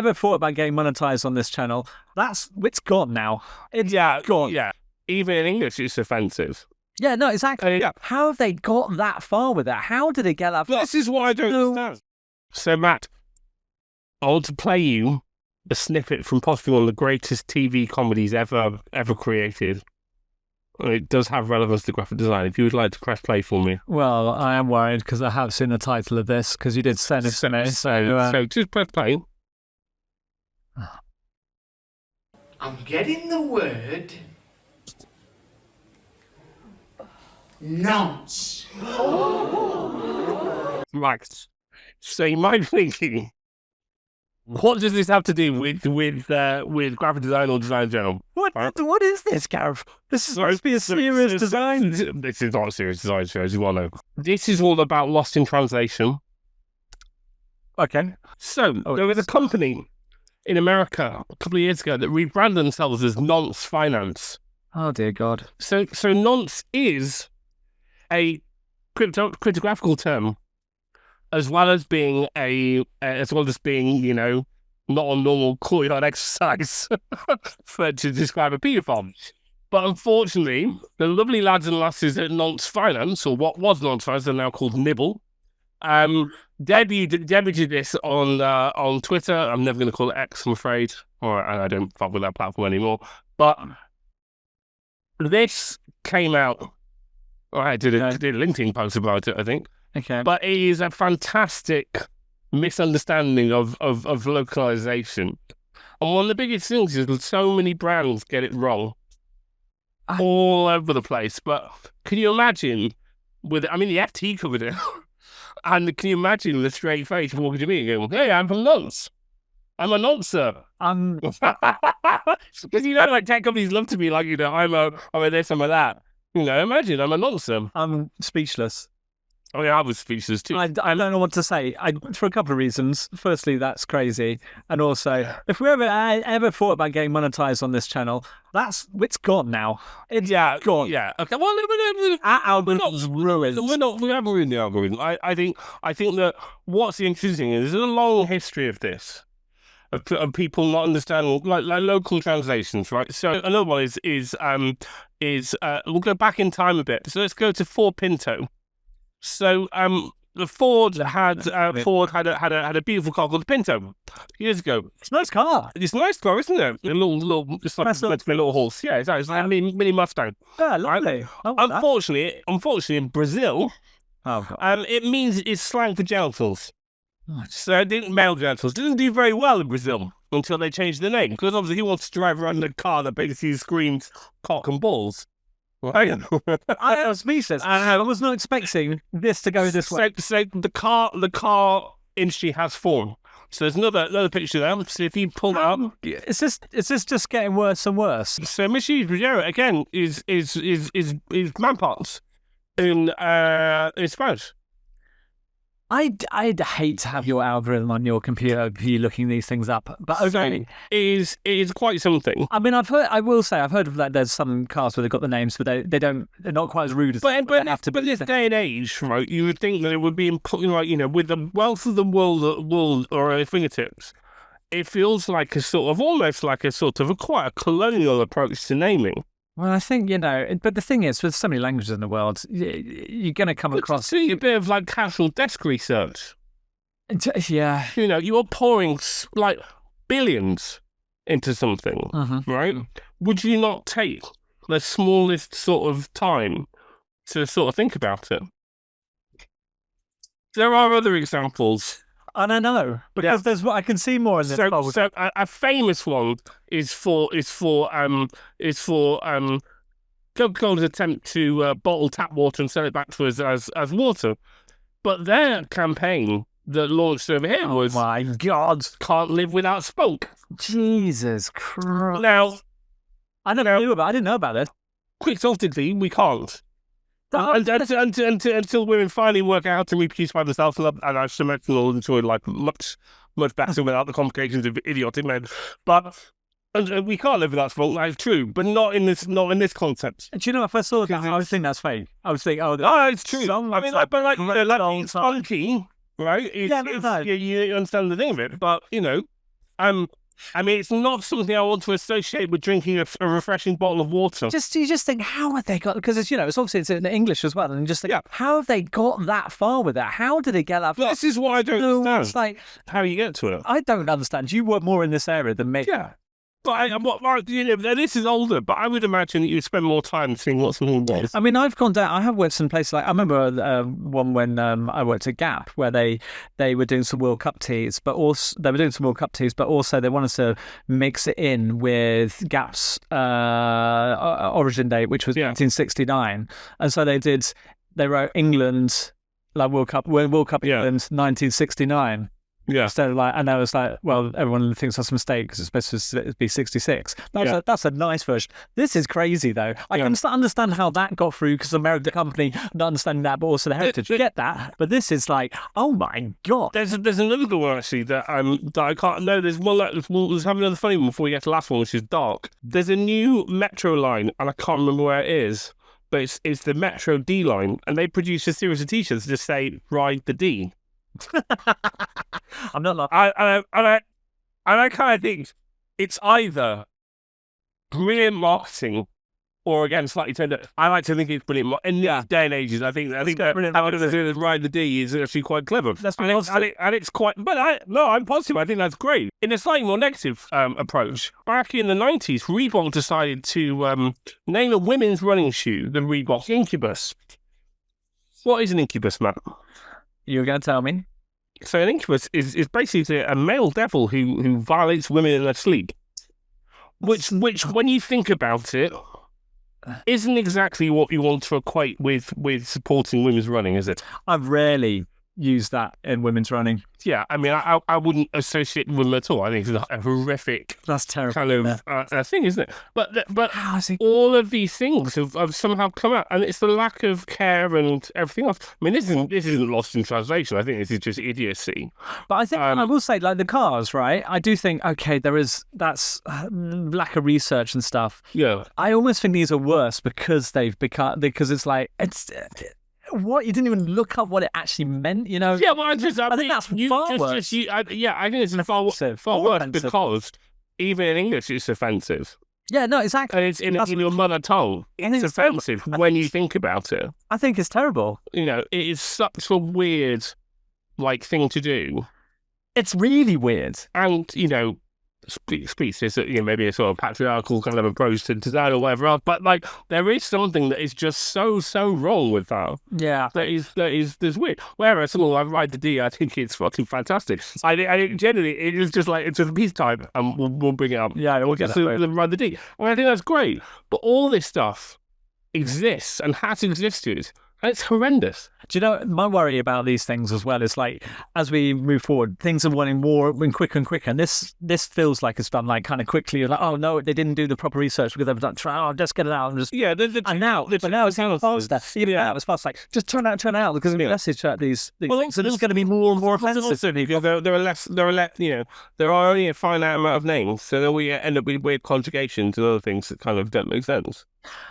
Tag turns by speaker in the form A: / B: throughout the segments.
A: ever thought about getting monetized on this channel, it's gone now. It's gone.
B: Yeah. Even in English, it's offensive.
A: Yeah, no, exactly.
B: Yeah.
A: How have they got that far with that? How did it get that far?
B: This is what I don't understand. So, Matt, I want to play you a snippet from possibly one of the greatest TV comedies ever created. It does have relevance to graphic design. If you would like to press play for me.
A: Well, I am worried because I have seen the title of this because you did send it to me.
B: So just press play.
C: I'm getting the word nonce.
B: Right. So you might be thinking, what does this have to do with graphic design or design in general?
A: What is this, Gareth? This is supposed to be a serious design.
B: This is not a serious design show, as you well know. This is all about Lost in Translation.
A: Okay.
B: So there was a company in America a couple of years ago that rebranded themselves as Nonce Finance.
A: Oh dear God.
B: So nonce is a cryptographical term, as well as being you know, not a normal courtyard exercise to describe a paedophile. But unfortunately, the lovely lads and lasses at Nonce Finance, or what was Nonce Finance, they're now called Nibble, debuted this on Twitter. I'm never going to call it X, I'm afraid, and I don't fuck with that platform anymore. But this came out. I did a LinkedIn post about it, I think.
A: Okay.
B: But it is a fantastic misunderstanding of localization. And one of the biggest things is that so many brands get it wrong all over the place. But can you imagine the FT covered it. And can you imagine the straight face walking to me and going, "Hey, I'm from Nonce. I'm a noncer." Because, you know, like tech companies love to be like, you know, I'm a this, I'm a that. You know, imagine I'm a noncer.
A: I'm speechless.
B: Oh yeah, I was speechless too.
A: I don't know what to say. For a couple of reasons. Firstly, that's crazy, and also, if we ever thought about getting monetized on this channel, it's gone now. It's gone.
B: Yeah. Okay. Well,
A: our algorithm's ruined.
B: We haven't ruined the algorithm. I think that what's interesting is there's a long history of this. Of people not understanding like local translations, right? So another one is we'll go back in time a bit. So let's go to Ford Pinto. So the Ford had a beautiful car called the Pinto years ago.
A: It's a nice car.
B: It's a nice car, isn't it? A little, just like a little horse. Yeah, it's like a mini Mustang.
A: Yeah, lovely.
B: Right? Unfortunately, in Brazil, it means it's slang for genitals. So male genitals didn't do very well in Brazil until they changed the name, because obviously he wants to drive around a car that basically screams cock and balls. Right?
A: I was speechless. I was not expecting this to go this way.
B: So the car industry has fallen. So there's another picture there. So if you pull that up,
A: is this just getting worse and worse?
B: So Mrs. Ruggiero again is man parts in Spanish.
A: I'd hate to have your algorithm on your computer for you looking these things up, but okay,
B: it is quite something.
A: I mean, I've heard of that. There's some cars where they've got the names, but they're not quite as rude as.
B: But this day and age, right? You would think that it would be important, like, you know, with the wealth of the world or our fingertips, it feels like almost like quite a colonial approach to naming.
A: Well, I think, you know, but the thing is, with so many languages in the world, you're going to come across...
B: See a bit of, like, casual desk research.
A: Yeah.
B: You know, you're pouring, like, billions into something, right? Would you not take the smallest sort of time to sort of think about it? There are other examples.
A: And I know, because there's I can see more in this.
B: So a famous one is for Coca-Cola's attempt to bottle tap water and sell it back to us as water, but their campaign that launched over here was,
A: my God,
B: can't live without Spoke.
A: Jesus Christ!
B: Now
A: I didn't know about it.
B: Quixotedly, we can't. Until women finally work out how to reproduce by themselves, and I imagine will enjoy life much better without the complications of idiotic men. But we can't live without Spoke. That is true, but not in this concept.
A: Do you know, if I saw that, I was thinking that's fake. I was thinking,
B: it's true. It's funky, right? You understand the thing of it, but you know, I mean, it's not something I want to associate with drinking a refreshing bottle of water.
A: You just think, how have they got? Because it's it's obviously it's in English as well, and you just think, how have they got that far with that? How did it get that far?
B: This is what I don't understand.
A: It's like
B: how you get to it.
A: I don't understand. You work more in this area than me.
B: Yeah. But this is older, but I would imagine that you'd spend more time seeing what something was.
A: I mean, I've gone down. I have worked in places like I remember one when I worked at Gap, where they were doing some World Cup teas, but also they wanted to mix it in with Gap's origin date, which was 1969, and so they wrote England like World Cup England 1969.
B: Yeah.
A: So and I was like, well, everyone thinks that's a mistake because it's supposed to be 66. That's a nice version. This is crazy, though. I can understand how that got through because American company not understanding that, but also the heritage. Get that, but this is like, oh my god.
B: There's another good one actually that I can't know. There's one let's have another funny one before we get to the last one, which is dark. There's a new metro line, and I can't remember where it is, but it's the Metro D line, and they produce a series of T-shirts that just say "Ride the D."
A: I'm not laughing.
B: I kind of think it's either brilliant marketing or again slightly turned up. I like to think it's brilliant. In these day and ages, I think that how to do Ride the D is actually quite clever. And it's quite. But I'm positive. I think that's great. In a slightly more negative approach, back in the 90s, Reebok decided to name a women's running shoe the Reebok Incubus. What is an incubus, Matt?
A: You're going to tell me?
B: So an incubus is basically a male devil who violates women in their sleep. Which, when you think about it, isn't exactly what you want to equate with supporting women's running, is it?
A: I've rarely used that in women's running.
B: Yeah, I mean, I wouldn't associate with them at all. I think it's a horrific
A: That's terrible.
B: kind of thing, isn't it? But all of these things have somehow come out, and it's the lack of care and everything else. I mean, this isn't lost in translation. I think this is just idiocy.
A: But I think I will say, like the cars, right? I do think, okay, that's lack of research and stuff.
B: Yeah.
A: I almost think these are worse because it's like what, you didn't even look up what it actually meant, you know?
B: Yeah, well, I think
A: that's far worse.
B: I think it's far worse because even in English it's offensive.
A: Yeah, no, exactly.
B: And it's in your mother tongue. It's offensive when you think about it.
A: I think it's terrible.
B: You know, it is such a weird, thing to do.
A: It's really weird.
B: And, speaks to maybe a sort of patriarchal kind of approach to that or whatever else, but there is something that is just so wrong with that.
A: Yeah,
B: there's weird. Whereas someone like Ride the D, I think it's fucking fantastic. I think generally it is just it's just a piece time, and we'll bring it up.
A: Yeah, we'll get
B: to Ride the D. And I think that's great. But all this stuff exists and has existed. And it's horrendous.
A: Do you know, my worry about these things as well is as we move forward, things are wanting more and quicker and quicker. And this feels like it's done kind of quickly. You're like, oh no, they didn't do the proper research because they've done, just get it out and just.
B: Yeah,
A: and now it's faster. Yeah, it's fast. Just turn out because the message at these things. So there's going to be more and more offensive.
B: There are only a finite amount of names, so then we end up with weird conjugations and other things that kind of don't make sense.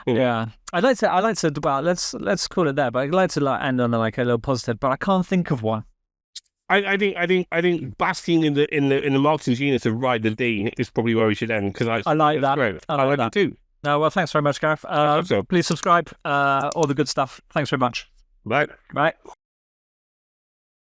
A: Yeah, I'd like to. Well, let's call it there. But I'd like to end on a little positive. But I can't think of one.
B: I think basking in the marketing genius of Ride the D is probably where we should end because I like that. Great. I like that too.
A: No, well, thanks very much, Gareth. Please subscribe. All the good stuff. Thanks very much.
B: Bye.
A: Bye.